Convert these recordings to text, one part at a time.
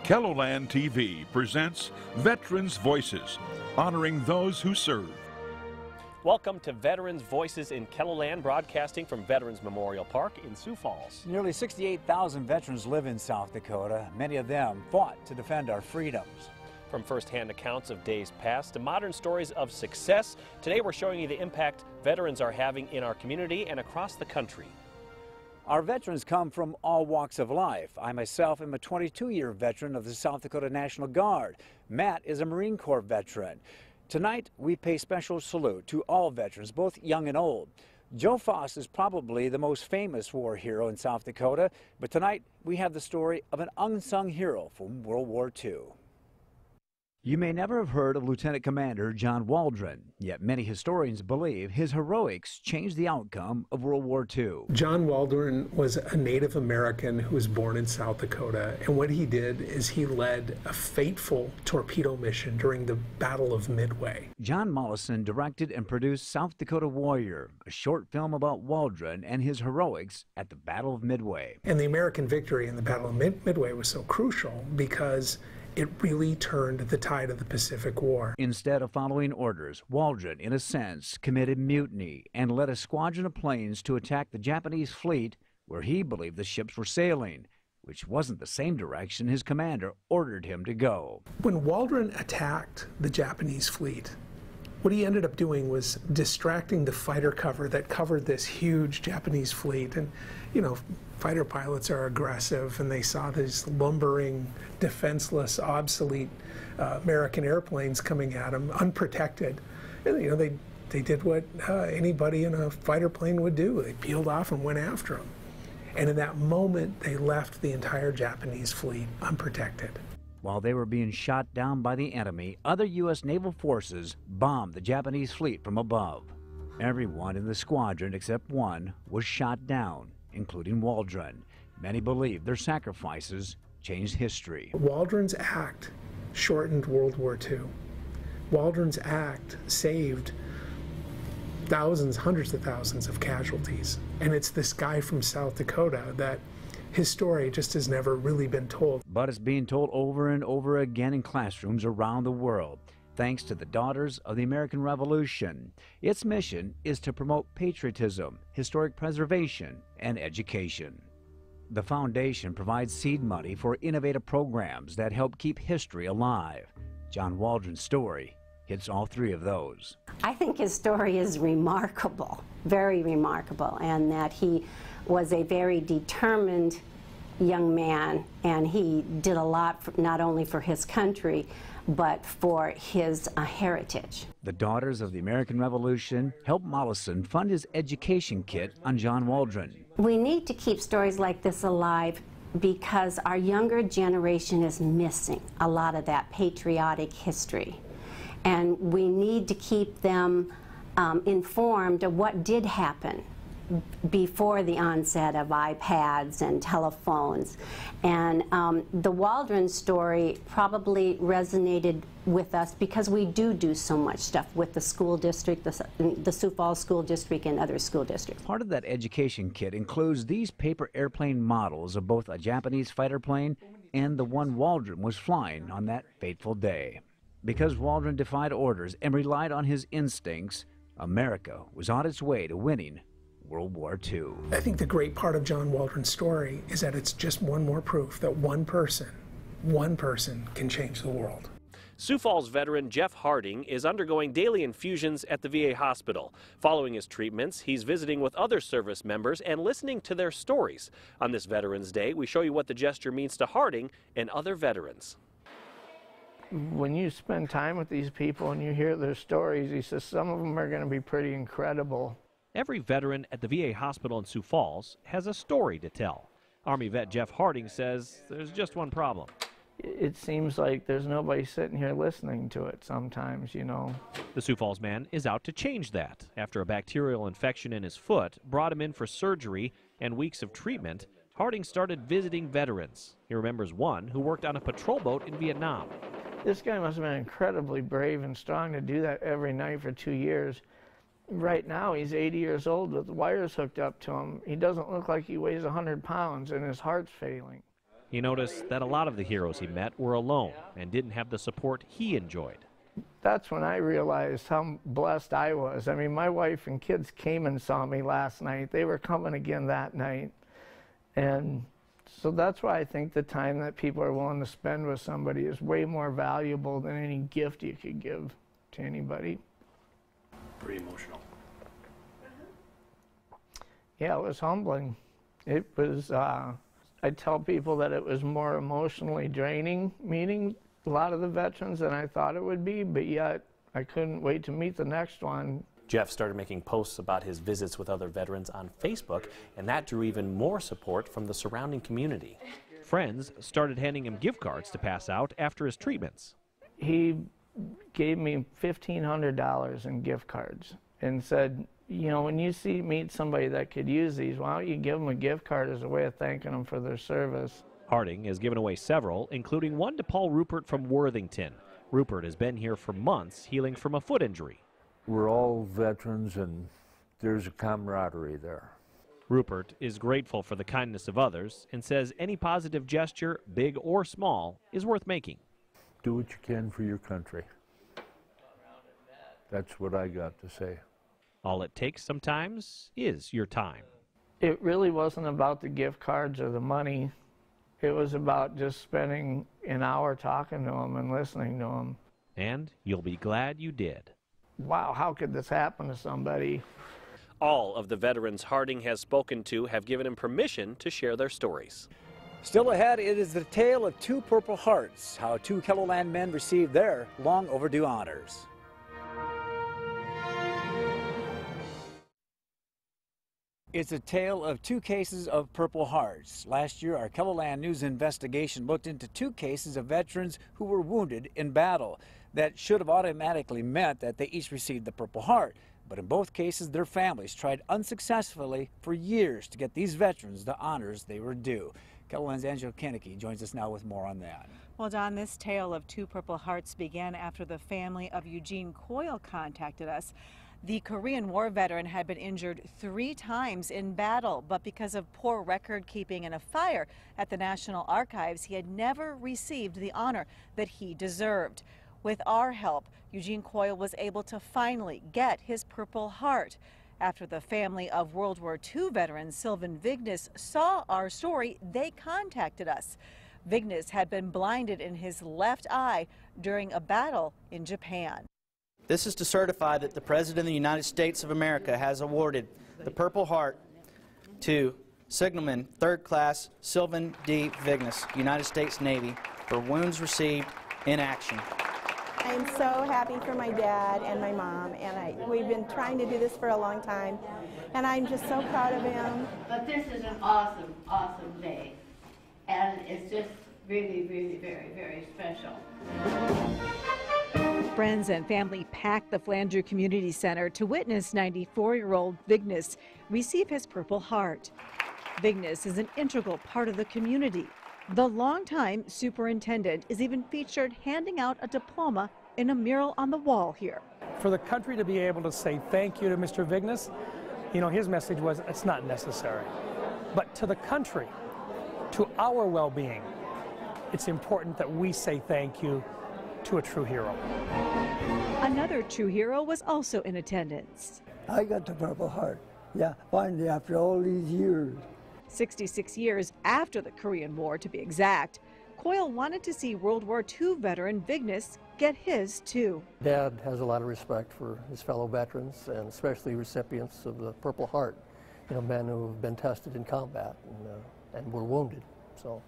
KELOLAND TV presents Veterans Voices, honoring those who serve. Welcome to Veterans Voices in KELOLAND, broadcasting from Veterans Memorial Park in Sioux Falls. Nearly 68,000 veterans live in South Dakota. Many of them fought to defend our freedoms. From first-hand accounts of days past to modern stories of success, today we're showing you the impact veterans are having in our community and across the country. Our veterans come from all walks of life. I myself am a 22-year veteran of the South Dakota National Guard. Matt is a Marine Corps veteran. Tonight, we pay special salute to all veterans, both young and old. Joe Foss is probably the most famous war hero in South Dakota, but tonight we have the story of an unsung hero from World War II. You may never have heard of Lieutenant Commander John Waldron, yet many historians believe his heroics changed the outcome of World War II. John Waldron was a Native American who was born in South Dakota, and what he did is he led a fateful torpedo mission during the Battle of Midway. John Mollison directed and produced South Dakota Warrior, a short film about Waldron and his heroics at the Battle of Midway. And the American victory in the Battle of Midway was so crucial because it really turned the tide of the Pacific War. Instead of following orders, Waldron, in a sense, committed mutiny and led a squadron of planes to attack the Japanese fleet where he believed the ships were sailing, which wasn't the same direction his commander ordered him to go. When Waldron attacked the Japanese fleet, what he ended up doing was distracting the fighter cover that covered this huge Japanese fleet. And, you know, fighter pilots are aggressive, and they saw these lumbering, defenseless, obsolete American airplanes coming at them, unprotected. And, you know, they did what anybody in a fighter plane would do. They peeled off and went after them. And in that moment, they left the entire Japanese fleet unprotected. While they were being shot down by the enemy, other U.S. naval forces bombed the Japanese fleet from above. Everyone in the squadron except one was shot down, including Waldron. Many believe their sacrifices changed history. Waldron's act shortened World War II. Waldron's act saved thousands, hundreds of thousands of casualties. And it's this guy from South Dakota that his story just has never really been told. But it's being told over and over again in classrooms around the world, thanks to the Daughters of the American Revolution. Its mission is to promote patriotism, historic preservation, and education. The foundation provides seed money for innovative programs that help keep history alive. John Waldron's story hits all three of those. I think his story is remarkable, very remarkable, and that he was a very determined young man, and he did a lot for, not only for his country, but for his heritage. The Daughters of the American Revolution helped Mollison fund his education kit on John Waldron. We need to keep stories like this alive because our younger generation is missing a lot of that patriotic history. And we need to keep them informed of what did happen before the onset of iPads and telephones. And the Waldron story probably resonated with us because we do so much stuff with the school district, the Sioux Falls School District and other school districts. Part of that education kit includes these paper airplane models of both a Japanese fighter plane and the one Waldron was flying on that fateful day. Because Waldron defied orders and relied on his instincts, America was on its way to winning World War II. I think the great part of John Waldron's story is that it's just one more proof that one person can change the world. Sioux Falls veteran Jeff Harding is undergoing daily infusions at the VA hospital. Following his treatments, he's visiting with other service members and listening to their stories. On this Veterans Day, we show you what the gesture means to Harding and other veterans. When you spend time with these people and you hear their stories, he says some of them are going to be pretty incredible. Every veteran at the VA hospital in Sioux Falls has a story to tell. Army vet Jeff Harding says there's just one problem. It seems like there's nobody sitting here listening to it sometimes, you know. The Sioux Falls man is out to change that. After a bacterial infection in his foot brought him in for surgery and weeks of treatment, Harding started visiting veterans. He remembers one who worked on a patrol boat in Vietnam. This guy must have been incredibly brave and strong to do that every night for 2 years. Right now, he's 80 years old with wires hooked up to him. He doesn't look like he weighs 100 pounds, and his heart's failing. He noticed that a lot of the heroes he met were alone and didn't have the support he enjoyed. That's when I realized how blessed I was. I mean, my wife and kids came and saw me last night. They were coming again that night. And so that's why I think the time that people are willing to spend with somebody is way more valuable than any gift you could give to anybody. Pretty emotional. Yeah, it was humbling. It was, I tell people that it was more emotionally draining meeting a lot of the veterans than I thought it would be, but yet I couldn't wait to meet the next one. Jeff started making posts about his visits with other veterans on Facebook, and that drew even more support from the surrounding community. Friends started handing him gift cards to pass out after his treatments. He gave me $1,500 in gift cards and said, you know, when you meet somebody that could use these, why don't you give them a gift card as a way of thanking them for their service? Harding has given away several, including one to Paul Rupert from Worthington. Rupert has been here for months healing from a foot injury. We're all veterans and there's a camaraderie there. Rupert is grateful for the kindness of others and says any positive gesture, big or small, is worth making. Do what you can for your country. That's what I got to say. All it takes sometimes is your time. It really wasn't about the gift cards or the money. It was about just spending an hour talking to them and listening to them. And you'll be glad you did. Wow, how could this happen to somebody? All of the veterans Harding has spoken to have given him permission to share their stories. Still ahead, it is the tale of two Purple Hearts, how two KELOLAND men received their long overdue honors. It's a tale of two cases of Purple Hearts. Last year, our KELOLAND News investigation looked into two cases of veterans who were wounded in battle. That should have automatically meant that they each received the Purple Heart. But in both cases, their families tried unsuccessfully for years to get these veterans the honors they were due. KELOLAND's Angela Kennecke joins us now with more on that. Well, Don, this tale of two Purple Hearts began after the family of Eugene Coyle contacted us. The Korean War veteran had been injured 3 times in battle, but because of poor record keeping and a fire at the National Archives, he had never received the honor that he deserved. With our help, Eugene Coyle was able to finally get his Purple Heart. After the family of World War II veteran Sylvan Vignes saw our story, they contacted us. Vignes had been blinded in his left eye during a battle in Japan. This is to certify that the President of the United States of America has awarded the Purple Heart to Signalman 3rd Class Sylvan D. Vignes, United States Navy, for wounds received in action. I'm so happy for my dad and my mom, and we've been trying to do this for a long time, and I'm just so proud of him. But this is an awesome, awesome day, and it's just really, really very, very special. Friends and family packed the Flandreau Community Center to witness 94-year-old Vignes receive his Purple Heart. Vignes is an integral part of the community. The longtime superintendent is even featured handing out a diploma in a mural on the wall here. For the country to be able to say thank you to Mr. Vignes, you know, his message was it's not necessary. But to the country, to our well-being, it's important that we say thank you to a true hero. Another true hero was also in attendance. I got the Purple Heart, yeah, finally after all these years. 66 years after the Korean War, to be exact, Coyle wanted to see World War II veteran Vignes get his too. Dad has a lot of respect for his fellow veterans and especially recipients of the Purple Heart, you know, men who have been tested in combat and were wounded. So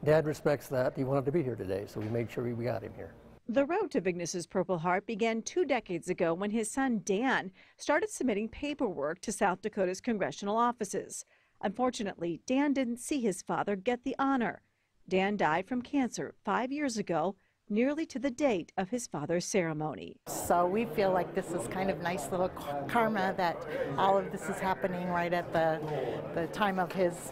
Dad respects that. He wanted to be here today, so we made sure we got him here. The road to Vignes's Purple Heart began 2 decades ago when his son Dan started submitting paperwork to South Dakota's congressional offices. Unfortunately, Dan didn't see his father get the honor. Dan died from cancer 5 years ago, nearly to the date of his father's ceremony. So we feel like this is kind of nice little karma that all of this is happening right at the time of his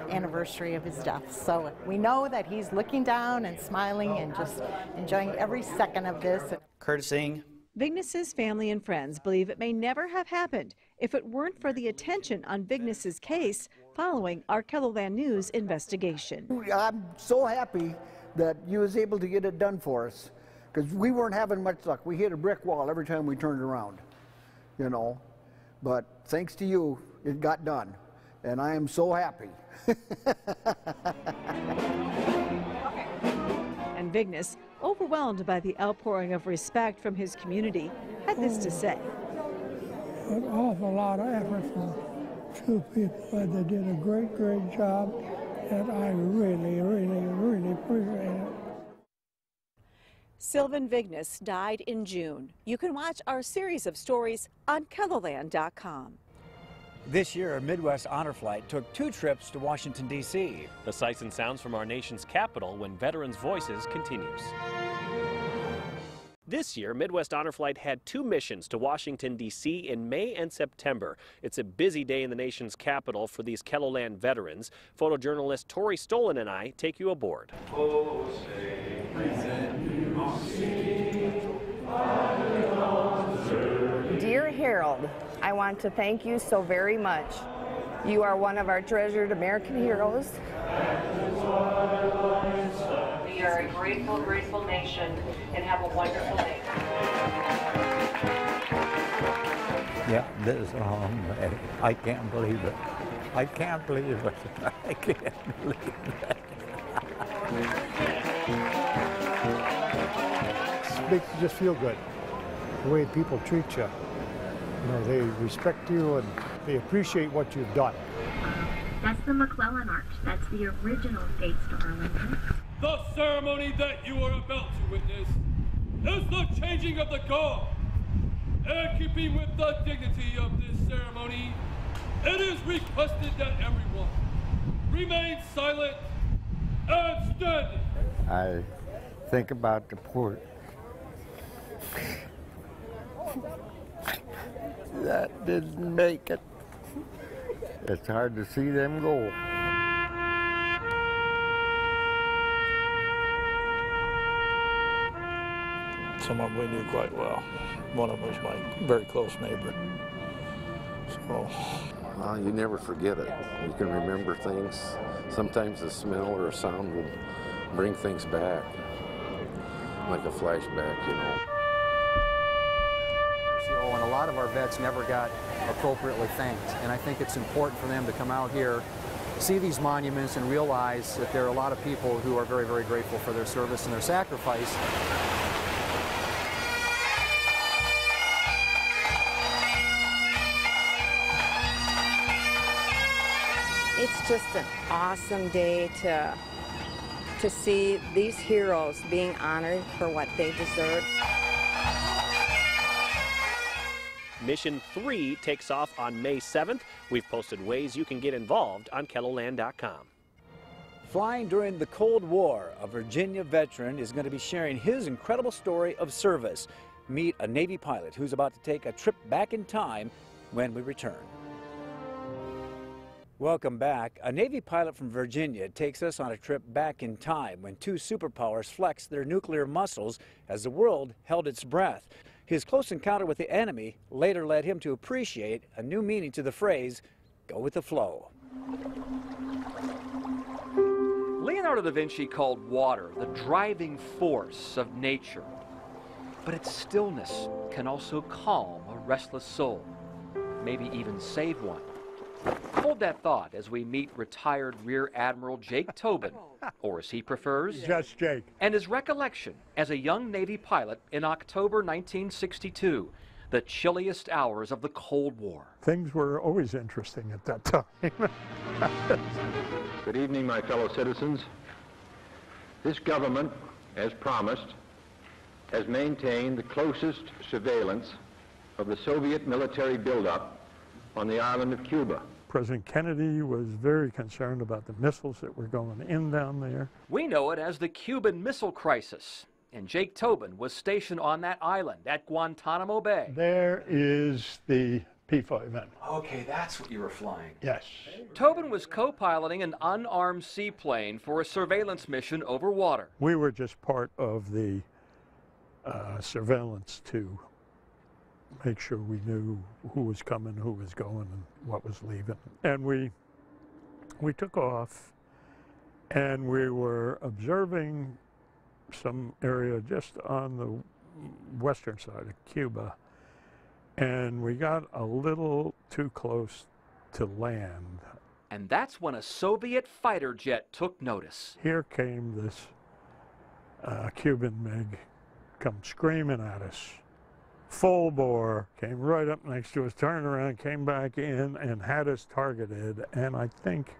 anniversary of his death. So we know that he's looking down and smiling and just enjoying every second of this. Curtis Ng. Vignes's family and friends believe it may never have happened if it weren't for the attention on Vignes's case following our KELOLAND News investigation. I'm so happy that you was able to get it done for us, because we weren't having much luck. We hit a brick wall every time we turned around, you know. But thanks to you, it got done, and I am so happy. And Vignes, overwhelmed by the outpouring of respect from his community, had this to say. An awful lot of effort from two people, and they did a great, great job, and I really, really, really appreciate it. Sylvan Vignes died in June. You can watch our series of stories on KELOLAND.com. This year, a Midwest honor flight took 2 trips to Washington, D.C. The sights and sounds from our nation's capital when Veterans Voices continues. This year, Midwest Honor Flight had 2 missions to Washington, D.C. in May and September. It's a busy day in the nation's capital for these KELOLAND veterans. Photojournalist Tori Stolen and I take you aboard. Dear Harold, I want to thank you so very much. You are one of our treasured American heroes. We are a grateful, grateful nation, and have a wonderful day. Yeah, this, I can't believe it. I can't believe it. I can't believe it. It makes you just feel good, the way people treat you. You know, they respect you and they appreciate what you've done. That's the McClellan Arch. That's the original Gate to Arlington. The ceremony that you are about to witness is the changing of the guard. And keeping with the dignity of this ceremony, it is requested that everyone remain silent and standing. I think about the port that didn't make it. It's hard to see them go. Someone we knew quite well. One of them was my very close neighbor. So. Well, you never forget it. You can remember things. Sometimes a smell or a sound will bring things back, like a flashback, you know. And a lot of our vets never got appropriately thanked, and I think it's important for them to come out here, see these monuments, and realize that there are a lot of people who are very, very grateful for their service and their sacrifice. It's just an awesome day to see these heroes being honored for what they deserve. Mission 3 takes off on May 7th. We've posted ways you can get involved on KELOLAND.com. Flying during the Cold War, a Virginia veteran is going to be sharing his incredible story of service. Meet a Navy pilot who's about to take a trip back in time when we return. Welcome back. A Navy pilot from Virginia takes us on a trip back in time when 2 superpowers flexed their nuclear muscles as the world held its breath. His close encounter with the enemy later led him to appreciate a new meaning to the phrase, go with the flow. Leonardo da Vinci called water the driving force of nature. But its stillness can also calm a restless soul, maybe even save one. Hold that thought as we meet retired Rear Admiral Jake Tobin, or as he prefers, Just Jake, and his recollection as a young Navy pilot in October 1962, the chilliest hours of the Cold War. things were always interesting at that time. Good evening, my fellow citizens. This government, as promised, has maintained the closest surveillance of the Soviet military buildup on the island of Cuba. President Kennedy was very concerned about the missiles that were going in down there. We know it as the Cuban Missile Crisis, and Jake Tobin was stationed on that island at Guantanamo Bay. There is the P-5N. Okay, that's what you were flying. Yes. Tobin was co-piloting an unarmed seaplane for a surveillance mission over water. We were just part of the surveillance to make sure we knew who was coming, who was going, and what was leaving. And we we took off and we were observing some area just on the western side of Cuba, and we got a little too close to land. And that's when a Soviet fighter jet took notice. Here came this Cuban MiG, come screaming at us. Full bore, came right up next to us, turned around, came back in, and had us targeted, and I think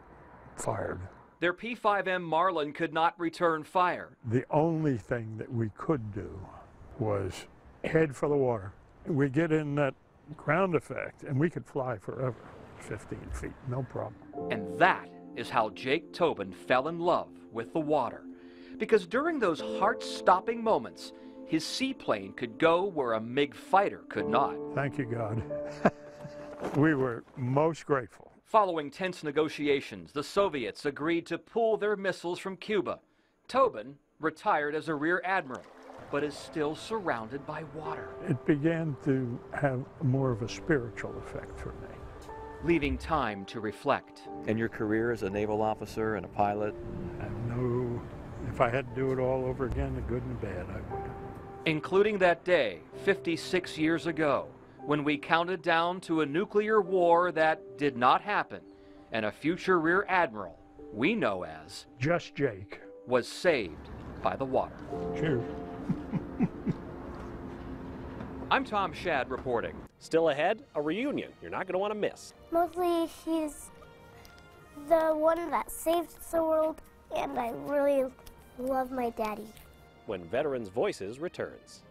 fired. Their P-5M Marlin could not return fire. The only thing that we could do was head for the water. We get in that ground effect, and we could fly forever, 15 feet, no problem. And that is how Jake Tobin fell in love with the water. Because during those heart-stopping moments, his seaplane could go where a MiG fighter could not. Thank you, God. We were most grateful. Following tense negotiations, the Soviets agreed to pull their missiles from Cuba. Tobin retired as a rear admiral, but is still surrounded by water. It began to have more of a spiritual effect for me. Leaving time to reflect. In your career as a naval officer and a pilot? No, if I had to do it all over again, the good and the bad, I would. Including that day, 56 years ago, when we counted down to a nuclear war that did not happen, and a future rear admiral we know as Just Jake was saved by the water. Cheers. I'm Tom Shad reporting. Still ahead, a reunion you're not going to want to miss. Mostly he's the one that saved the world, and I really love my daddy. When Veterans Voices returns.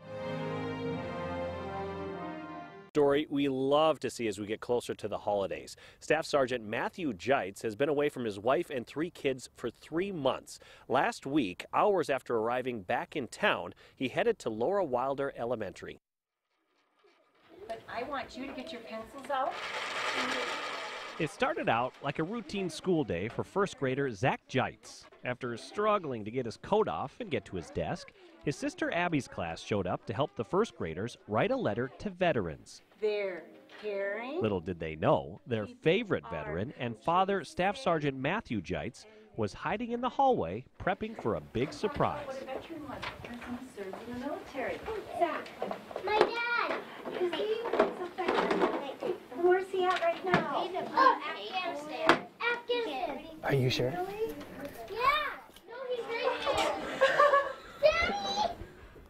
Story we love to see as we get closer to the holidays. Staff Sergeant Matthew Jeitz has been away from his wife and 3 kids for 3 months. Last week, hours after arriving back in town, he headed to Laura Wilder Elementary. But I want you to get your pencils out. It started out like a routine school day for first grader Zach Jeitz. After struggling to get his coat off and get to his desk, his sister Abby's class showed up to help the first graders write a letter to veterans. They're caring. Little did they know, their favorite veteran and father, Staff Sergeant Matthew Jeitz, was hiding in the hallway, prepping for a big surprise. What a veteran was. The person who served in the military. Zach. My dad! Is he? Where's he at right now? Oh, Afghanistan. Afghanistan. Are you sure? Really? Yeah. No, he's right here. Daddy!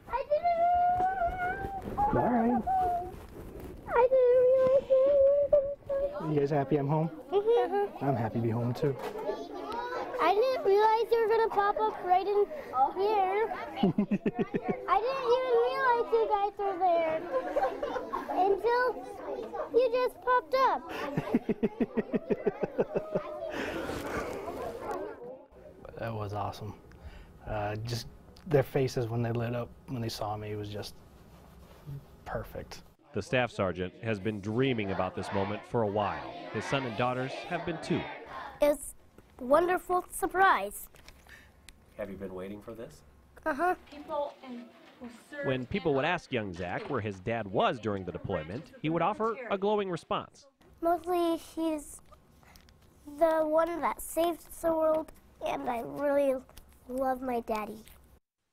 I didn't. All right. I didn't realize that. You guys happy I'm home? Mm-hmm. I'm happy to be home too. I didn't realize they were gonna pop up right in here. I didn't even realize you guys were there until you just popped up. That was awesome. Just their faces when they lit up, when they saw me, was just perfect. The staff sergeant has been dreaming about this moment for a while. His son and daughters have been too. It's a wonderful surprise. Have you been waiting for this? Uh-huh. When people would ask young Zach where his dad was during the deployment, he would offer a glowing response. Mostly he's the one that saved the world, and I really love my daddy.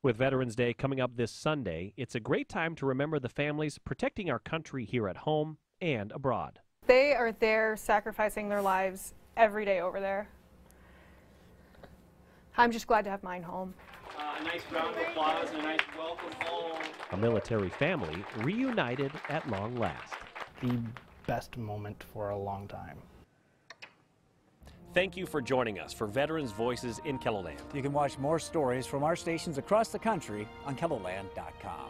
With Veterans Day coming up this Sunday, it's a great time to remember the families protecting our country here at home and abroad. They are there sacrificing their lives every day over there. I'm just glad to have mine home. A nice round of applause and a nice welcome home. A military family reunited at long last. The best moment for a long time. Thank you for joining us for Veterans Voices in KELOLAND. You can watch more stories from our stations across the country on KELOLAND.com.